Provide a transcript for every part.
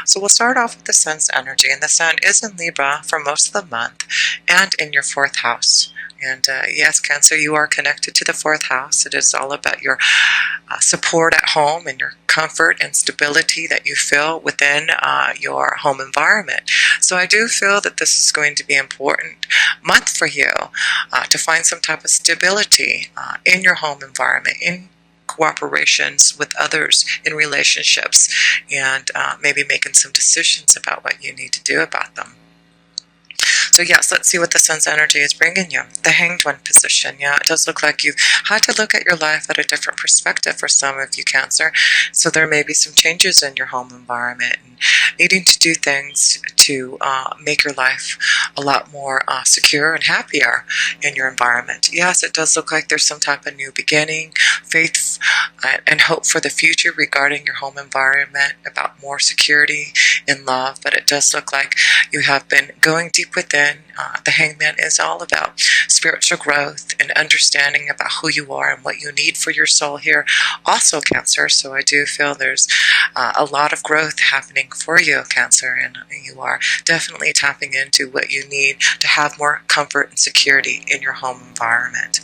So we'll start off with the Sun's energy, and the Sun is in Libra for most of the month and in your 4th house. And yes, Cancer, you are connected to the 4th house. It is all about your support at home and your comfort and stability that you feel within your home environment. So I do feel that this is going to be an important month for you to find some type of stability in your home environment, in cooperations with others, in relationships, and maybe making some decisions about what you need to do about them. So yes, let's see what the Sun's energy is bringing you. The Hanged One position. Yeah, it does look like you've had to look at your life at a different perspective for some of you, Cancer. So there may be some changes in your home environment and needing to do things to make your life a lot more secure and happier in your environment. Yes, it does look like there's some type of new beginning, faith and hope for the future regarding your home environment, about more security in love, but it does look like you have been going deep within. The Hangman is all about spiritual growth and understanding about who you are and what you need for your soul here. Also, Cancer, so I do feel there's a lot of growth happening for you, Cancer, and you are definitely tapping into what you need to have more comfort and security in your home environment.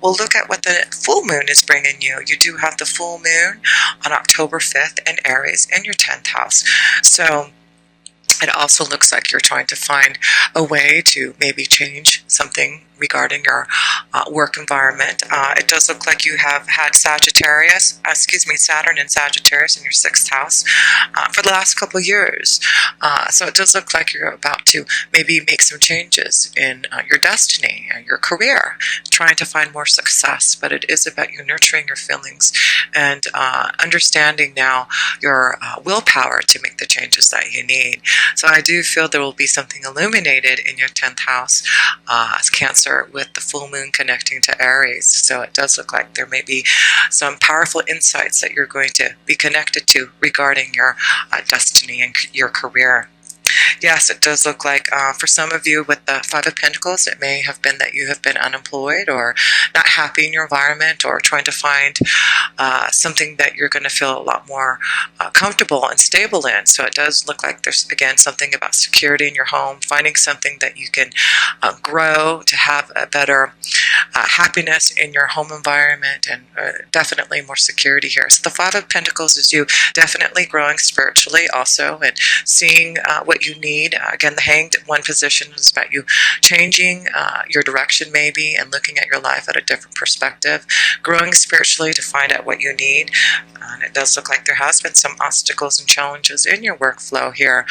We'll look at what the full moon is bringing you. You do have the full moon on October 5th in Aries in your 10th house. So it also looks like you're trying to find a way to maybe change something regarding your work environment. It does look like you have had Saturn and Sagittarius in your 6th house for the last couple of years. So it does look like you're about to maybe make some changes in your destiny, your career, trying to find more success. But it is about you nurturing your feelings and understanding now your willpower to make the changes that you need. So I do feel there will be something illuminated in your 10th house as Cancer, with the full moon connecting to Aries. So it does look like there may be some powerful insights that you're going to be connected to regarding your destiny and your career. Yes, it does look like for some of you with the 5 of Pentacles, it may have been that you have been unemployed or not happy in your environment, or trying to find something that you're going to feel a lot more comfortable and stable in. So it does look like there's, again, something about security in your home, finding something that you can grow to have a better happiness in your home environment, and definitely more security here. So the 5 of Pentacles is you definitely growing spiritually also, and seeing what you need. Again, the Hanged One position is about you changing your direction maybe, and looking at your life at a different perspective, growing spiritually to find out what you need. And it does look like there has been some obstacles and challenges in your workflow here,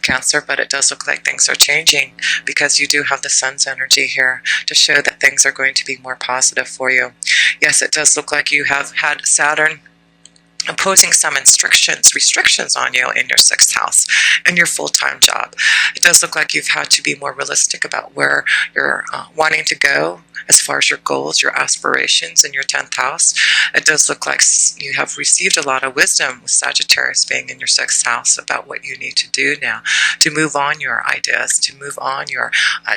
Cancer, but it does look like things are changing because you do have the Sun's energy here to show that things are going to be more positive for you. Yes, it does look like you have had Saturn imposing some restrictions on you in your 6th house and your full-time job. It does look like you've had to be more realistic about where you're wanting to go as far as your goals, your aspirations in your 10th house. It does look like you have received a lot of wisdom with Sagittarius being in your 6th house about what you need to do now to move on your ideas, to move on your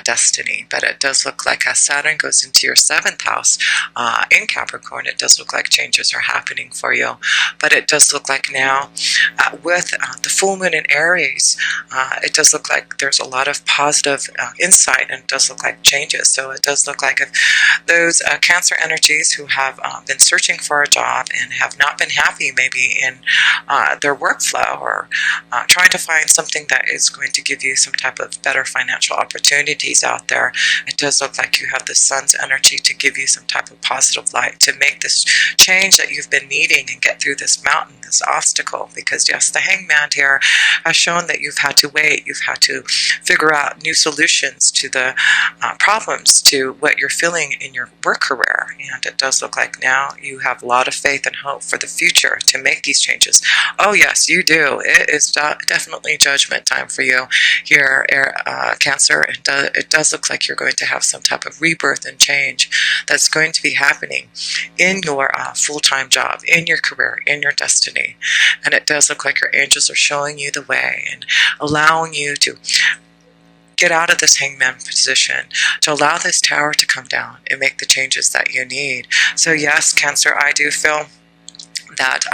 destiny. But it does look like as Saturn goes into your 7th house in Capricorn, it does look like changes are happening for you. But it does look like now with the full moon in Aries, it does look like there's a lot of positive insight, and it does look like changes. So it does look like if those Cancer energies who have been searching for a job and have not been happy maybe in their workflow, or trying to find something that is going to give you some type of better financial opportunities out there, it does look like you have the Sun's energy to give you some type of positive light to make this change that you've been needing and get through this mountain, this obstacle. Because yes, the Hangman here has shown that you've had to wait, you've had to figure out new solutions to the problems, to what you're feeling in your work career. And it does look like now you have a lot of faith and hope for the future to make these changes. Oh yes, you do. It is definitely judgment time for you here, Cancer. It does look like you're going to have some type of rebirth and change that's going to be happening in your full-time job, in your career, in your destiny. And it does look like your angels are showing you the way and allowing you to get out of this Hangman position, to allow this tower to come down and make the changes that you need. So yes, Cancer, I do feel that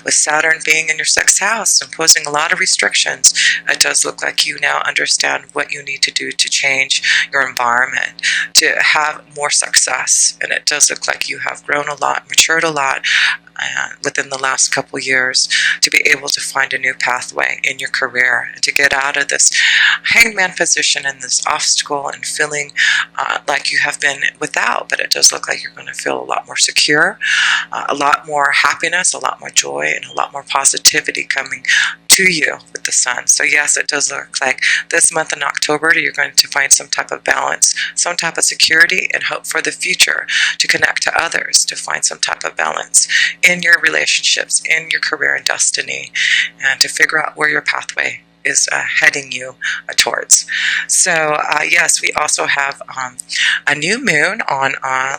with Saturn being in your 6th house, imposing a lot of restrictions, it does look like you now understand what you need to do to change your environment, to have more success. And it does look like you have grown a lot, matured a lot within the last couple years, to be able to find a new pathway in your career and to get out of this hangman position and this obstacle and feeling like you have been without. But it does look like you're going to feel a lot more secure, a lot more happiness, a lot more joy, and a lot more positivity coming to you with the sun. So yes, it does look like this month in October you're going to find some type of balance, some type of security, and hope for the future, to connect to others, to find some type of balance in your relationships, in your career and destiny, and to figure out where your pathway is heading you towards. So yes, we also have a new moon on,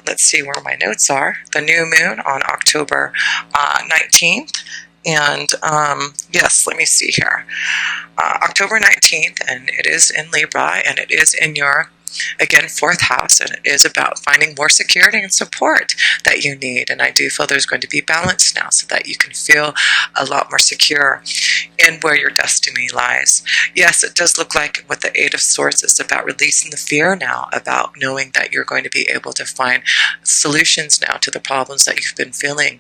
let's see where my notes are, the new moon on October 19th. And yes, let me see here, October 19th, and it is in Libra, and it is in your, again, 4th house, and it is about finding more security and support that you need. And I do feel there's going to be balance now, so that you can feel a lot more secure in where your destiny lies. Yes, it does look like with the 8 of Swords, it's about releasing the fear now, about knowing that you're going to be able to find solutions now to the problems that you've been feeling.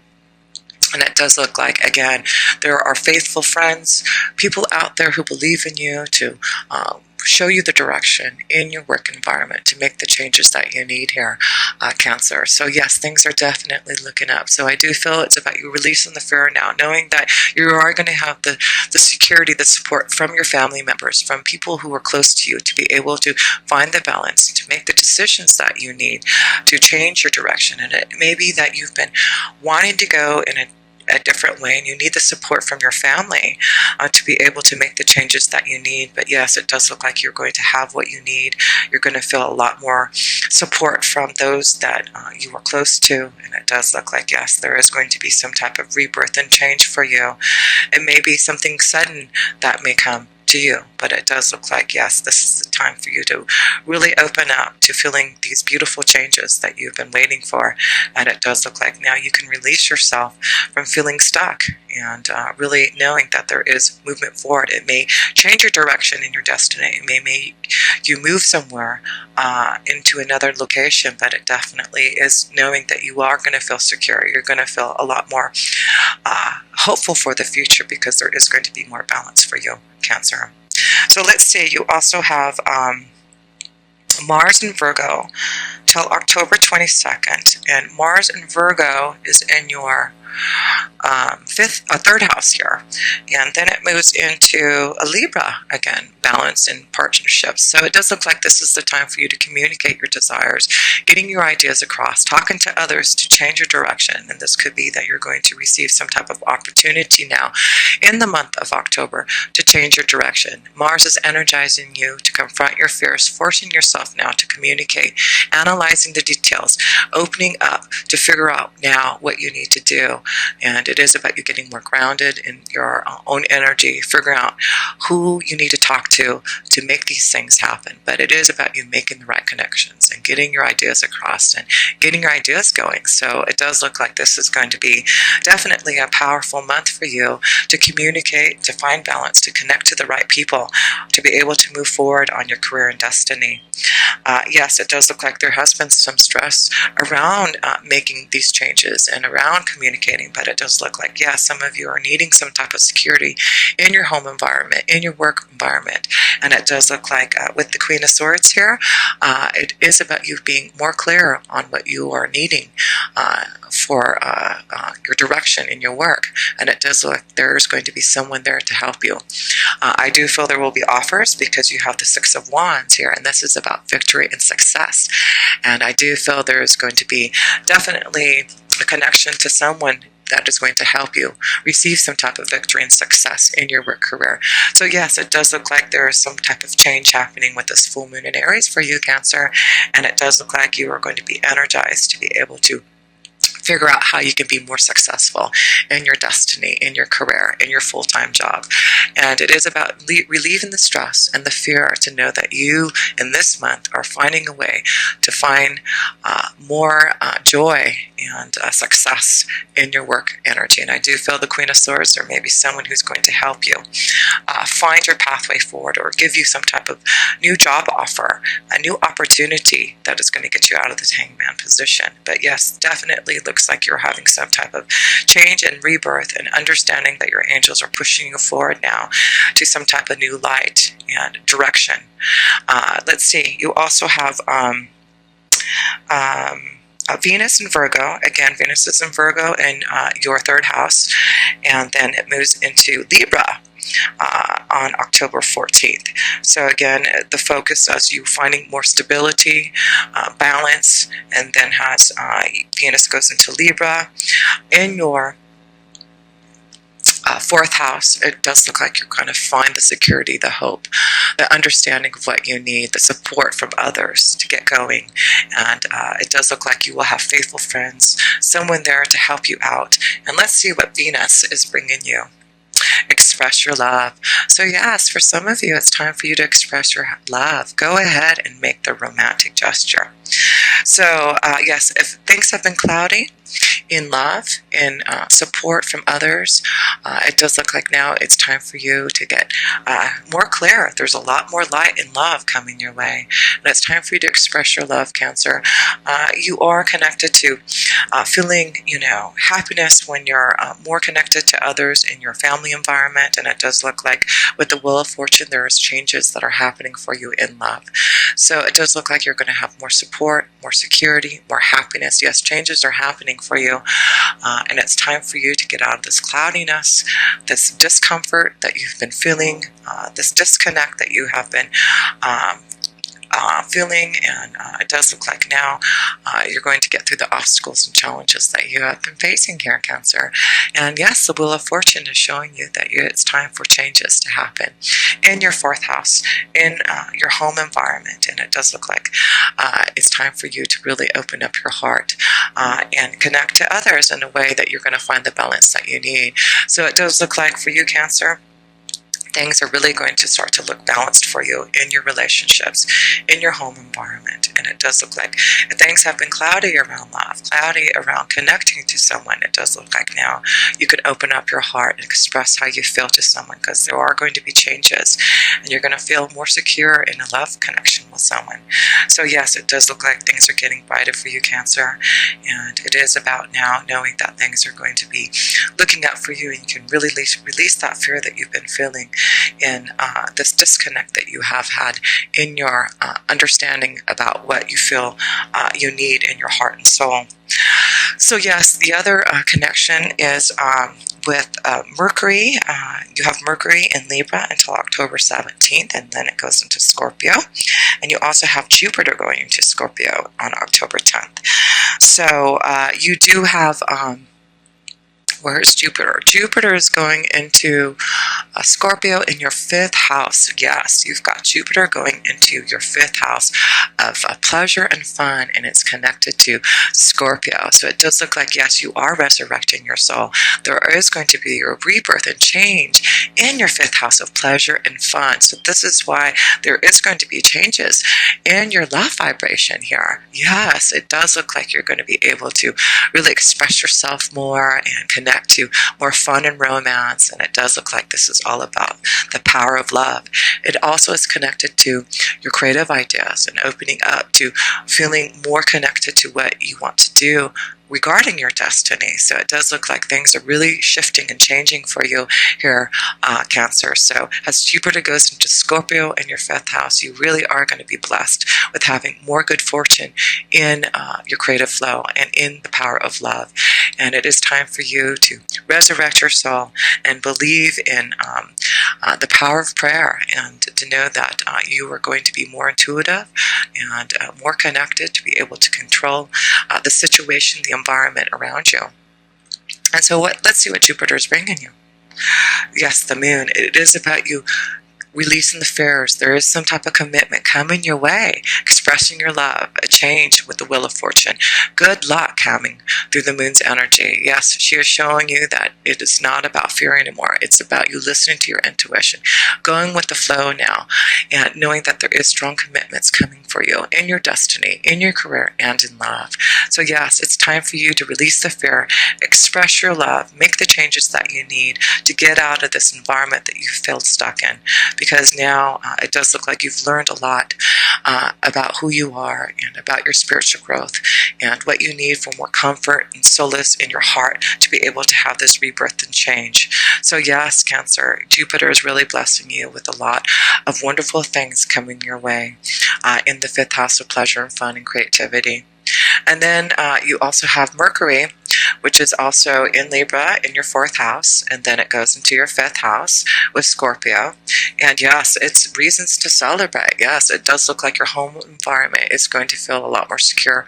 And it does look like, again, there are faithful friends, people out there who believe in you, to show you the direction in your work environment, to make the changes that you need here, Cancer. So yes, things are definitely looking up. So I do feel it's about you releasing the fear now, knowing that you are going to have the security, the support from your family members, from people who are close to you, to be able to find the balance, to make the decisions that you need to change your direction. And it may be that you've been wanting to go in a different way, and you need the support from your family to be able to make the changes that you need. But yes, it does look like you're going to have what you need. You're going to feel a lot more support from those that you are close to, and it does look like, yes, there is going to be some type of rebirth and change for you. It may be something sudden that may come to you, but it does look like, yes, this is the time for you to really open up to feeling these beautiful changes that you've been waiting for. And it does look like now you can release yourself from feeling stuck, and really knowing that there is movement forward. It may change your direction in your destiny. It may make you move somewhere into another location, but it definitely is knowing that you are going to feel secure. You're going to feel a lot more hopeful for the future, because there is going to be more balance for you, Cancer. So let's see, you also have Mars in Virgo till October 22nd, and Mars in Virgo is in your 3rd house here, and then it moves into a Libra again, balance and partnerships. So it does look like this is the time for you to communicate your desires, getting your ideas across, talking to others to change your direction. And this could be that you're going to receive some type of opportunity now in the month of October to change your direction. Mars is energizing you to confront your fears, forcing yourself now to communicate, analyzing the details, opening up to figure out now what you need to do. And it is about you getting more grounded in your own energy, figuring out who you need to talk to make these things happen. But it is about you making the right connections and getting your ideas across and getting your ideas going. So it does look like this is going to be definitely a powerful month for you to communicate, to find balance, to connect to the right people, to be able to move forward on your career and destiny. Yes, it does look like there has been some stress around making these changes and around communicating, but it does look like, yes, some of you are needing some type of security in your home environment, in your work environment. And it does look like with the Queen of Swords here, it is about you being more clear on what you are needing for your direction in your work. And it does look like there's going to be someone there to help you. I do feel there will be offers because you have the Six of Wands here, and this is about victory and success. And I do feel there is going to be definitely a connection to someone that is going to help you receive some type of victory and success in your work career. So yes, it does look like there is some type of change happening with this full moon in Aries for you, Cancer, and it does look like you are going to be energized to be able to figure out how you can be more successful in your destiny, in your career, in your full-time job. And it is about relieving the stress and the fear to know that you, in this month, are finding a way to find more joy and success in your work energy. And I do feel the Queen of Swords, or maybe someone who's going to help you find your pathway forward, or give you some type of new job offer, a new opportunity that is going to get you out of the hangman position. But yes, definitely looks like you're having some type of change and rebirth, and understanding that your angels are pushing you forward now to some type of new light and direction. Let's see, you also have Venus in Virgo. Again, Venus is in Virgo in your third house, and then it moves into Libra on October 14th. So again, the focus is you finding more stability, balance, and then has Venus goes into Libra in your fourth house. It does look like you're going to find the security, the hope, the understanding of what you need, the support from others to get going. And it does look like you will have faithful friends, someone there to help you out. And let's see what Venus is bringing you. Express your love. So yes, for some of you, it's time for you to express your love. Go ahead and make the romantic gesture. So yes, if things have been cloudy in love, in support from others, it does look like now it's time for you to get more clear. There's a lot more light and love coming your way, and it's time for you to express your love, Cancer. You are connected to feeling, happiness when you're more connected to others in your family environment, and it does look like with the Wheel of Fortune, there's changes that are happening for you in love. So it does look like you're going to have more support, more security, more happiness. Yes, changes are happening for you, and it's time for you to get out of this cloudiness, this discomfort that you've been feeling, this disconnect that you have been feeling, and it does look like now you're going to get through the obstacles and challenges that you have been facing here, Cancer. And yes, the Wheel of Fortune is showing you that it's time for changes to happen in your fourth house, in your home environment, and it does look like it's time for you to really open up your heart and connect to others in a way that you're going to find the balance that you need. So it does look like for you, Cancer, things are really going to start to look balanced for you in your relationships, in your home environment. And it does look like things have been cloudy around love, cloudy around connecting to someone. It does look like now you can open up your heart and express how you feel to someone, because there are going to be changes, and you're going to feel more secure in a love connection with someone. So yes, it does look like things are getting brighter for you, Cancer, and it is about now knowing that things are going to be looking up for you, and you can really release that fear that you've been feeling in this disconnect that you have had in your understanding about what you feel you need in your heart and soul. So yes, the other connection is with Mercury. You have Mercury in Libra until October 17th, and then it goes into Scorpio. And you also have Jupiter going into Scorpio on October 10th. So you do have... where's Jupiter? Jupiter is going into Scorpio in your fifth house. Yes, you've got Jupiter going into your fifth house of pleasure and fun, and it's connected to Scorpio. So it does look like, yes, you are resurrecting your soul. There is going to be a rebirth and change in your fifth house of pleasure and fun. So this is why there is going to be changes in your love vibration here. Yes, it does look like you're going to be able to really express yourself more and connect to more fun and romance, and it does look like this is all about the power of love. It also is connected to your creative ideas and opening up to feeling more connected to what you want to do regarding your destiny. So it does look like things are really shifting and changing for you here, Cancer. So as Jupiter goes into Scorpio in your fifth house, you really are going to be blessed with having more good fortune in your creative flow and in the power of love. And it is time for you to resurrect your soul and believe in the power of prayer, and to know that you are going to be more intuitive and more connected to be able to control the situation, the environment around you. And so let's see what Jupiter is bringing you. Yes, the moon. It is about you releasing the fears. There is some type of commitment coming your way, expressing your love, a change with the wheel of fortune. Good luck coming through the moon's energy. Yes, she is showing you that it is not about fear anymore. It's about you listening to your intuition, going with the flow now, and knowing that there is strong commitments coming for you in your destiny, in your career, and in love. So yes, it's time for you to release the fear, express your love, make the changes that you need to get out of this environment that you feel stuck in. Because now it does look like you've learned a lot about who you are and about your spiritual growth and what you need for more comfort and solace in your heart to be able to have this rebirth and change. So yes, Cancer, Jupiter is really blessing you with a lot of wonderful things coming your way in the 5th house of pleasure and fun and creativity. And then you also have Mercury, which is also in Libra in your 4th house, and then it goes into your 5th house with Scorpio. And yes, it's reasons to celebrate. Yes, it does look like your home environment is going to feel a lot more secure,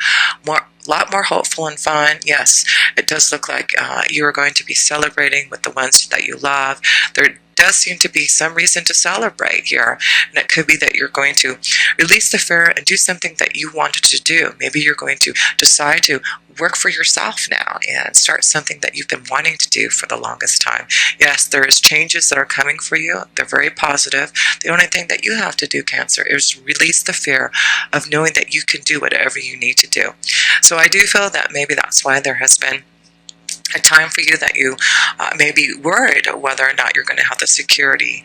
a lot more hopeful and fun. Yes, it does look like you are going to be celebrating with the ones that you love. There does seem to be some reason to celebrate here, and it could be that you're going to release the fear and do something that you wanted to do. Maybe you're going to decide to work for yourself now and start something that you've been wanting to do for the longest time. Yes, there is changes that are coming for you. They're very positive. The only thing that you have to do, Cancer, is release the fear of knowing that you can do whatever you need to do. So I do feel that maybe that's why there has been a time for you that you may be worried whether or not you're going to have the security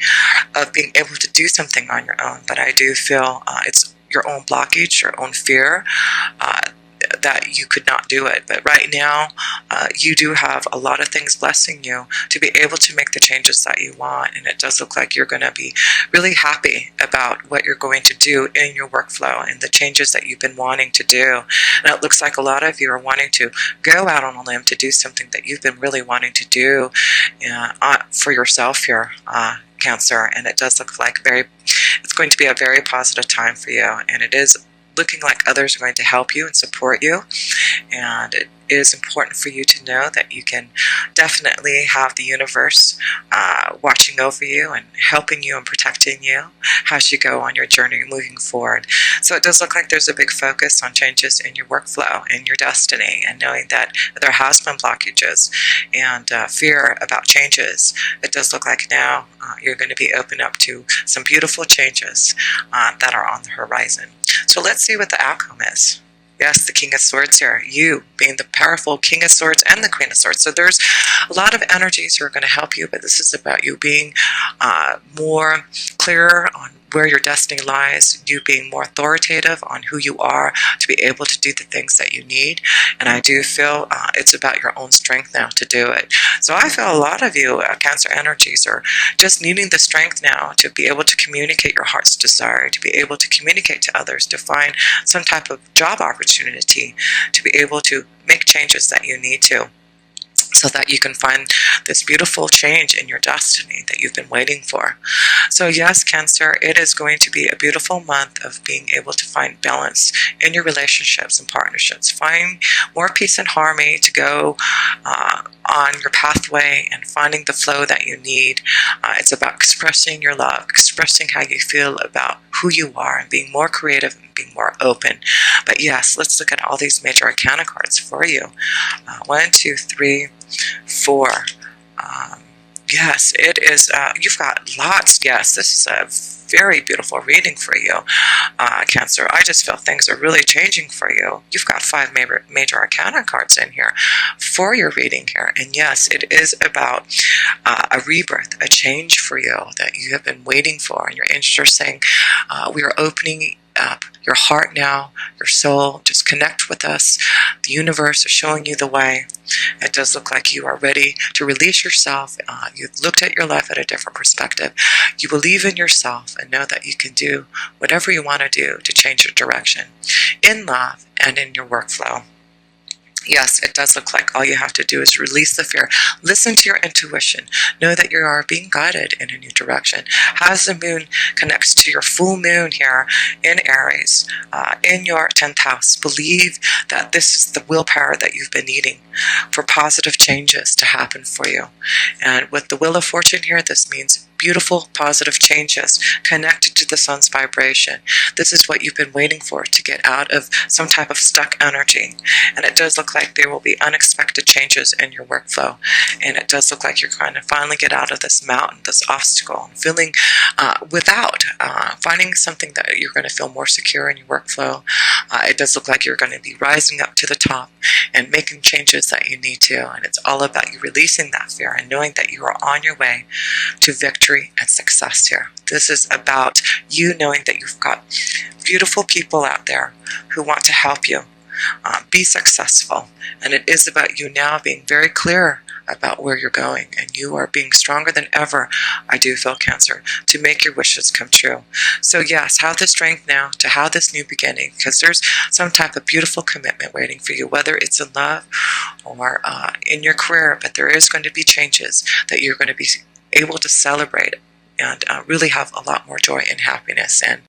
of being able to do something on your own. But I do feel it's your own blockage, your own fear, that you could not do it. But right now, you do have a lot of things blessing you to be able to make the changes that you want. And it does look like you're going to be really happy about what you're going to do in your workflow and the changes that you've been wanting to do. And it looks like a lot of you are wanting to go out on a limb to do something that you've been really wanting to do for yourself here, Cancer. And it does look like it's going to be a very positive time for you. And it is looking like others are going to help you and support you, and it is important for you to know that you can definitely have the universe watching over you and helping you and protecting you as you go on your journey moving forward. So it does look like there's a big focus on changes in your workflow, in your destiny, and knowing that there has been blockages and fear about changes. It does look like now you're going to be open up to some beautiful changes that are on the horizon. So let's see what the outcome is. Yes, the King of Swords here. You being the powerful King of Swords and the Queen of Swords. So there's a lot of energies who are going to help you, but this is about you being more clear on where your destiny lies, you being more authoritative on who you are to be able to do the things that you need. And I do feel it's about your own strength now to do it. So I feel a lot of you Cancer energies are just needing the strength now to be able to communicate your heart's desire, to be able to communicate to others, to find some type of job opportunity, to be able to make changes that you need to, so that you can find this beautiful change in your destiny that you've been waiting for. So yes, Cancer, it is going to be a beautiful month of being able to find balance in your relationships and partnerships. Find more peace and harmony to go on your pathway and finding the flow that you need. It's about expressing your love, expressing how you feel about who you are, and being more creative and being more open. But yes, let's look at all these major arcana cards for you. 1, 2, 3, 4. Yes, it is. You've got lots. Yes, this is a very beautiful reading for you, Cancer. I just feel things are really changing for you. You've got 5 major arcana cards in here for your reading here. And yes, it is about a rebirth, a change for you that you have been waiting for. And your angels are saying, we are opening up your heart now, your soul. Just connect with us. The universe is showing you the way. It does look like you are ready to release yourself. You've looked at your life at a different perspective. You believe in yourself and know that you can do whatever you want to do to change your direction in love and in your workflow. Yes, it does look like all you have to do is release the fear. Listen to your intuition. Know that you are being guided in a new direction. As the moon connects to your full moon here in Aries, in your 10th house, believe that this is the willpower that you've been needing for positive changes to happen for you. And with the Wheel of Fortune here, this means beautiful, positive changes connected to the sun's vibration. This is what you've been waiting for, to get out of some type of stuck energy. And it does look like there will be unexpected changes in your workflow. And it does look like you're going to finally get out of this mountain, this obstacle, feeling finding something that you're going to feel more secure in your workflow. It does look like you're going to be rising up to the top and making changes that you need to. And it's all about you releasing that fear and knowing that you are on your way to victory and success here. This is about you knowing that you've got beautiful people out there who want to help you be successful. And it is about you now being very clear about where you're going, and you are being stronger than ever, I do feel, Cancer, to make your wishes come true. So yes, have the strength now to have this new beginning, because there's some type of beautiful commitment waiting for you, whether it's in love or in your career, but there is going to be changes that you're going to be able to celebrate and really have a lot more joy and happiness. And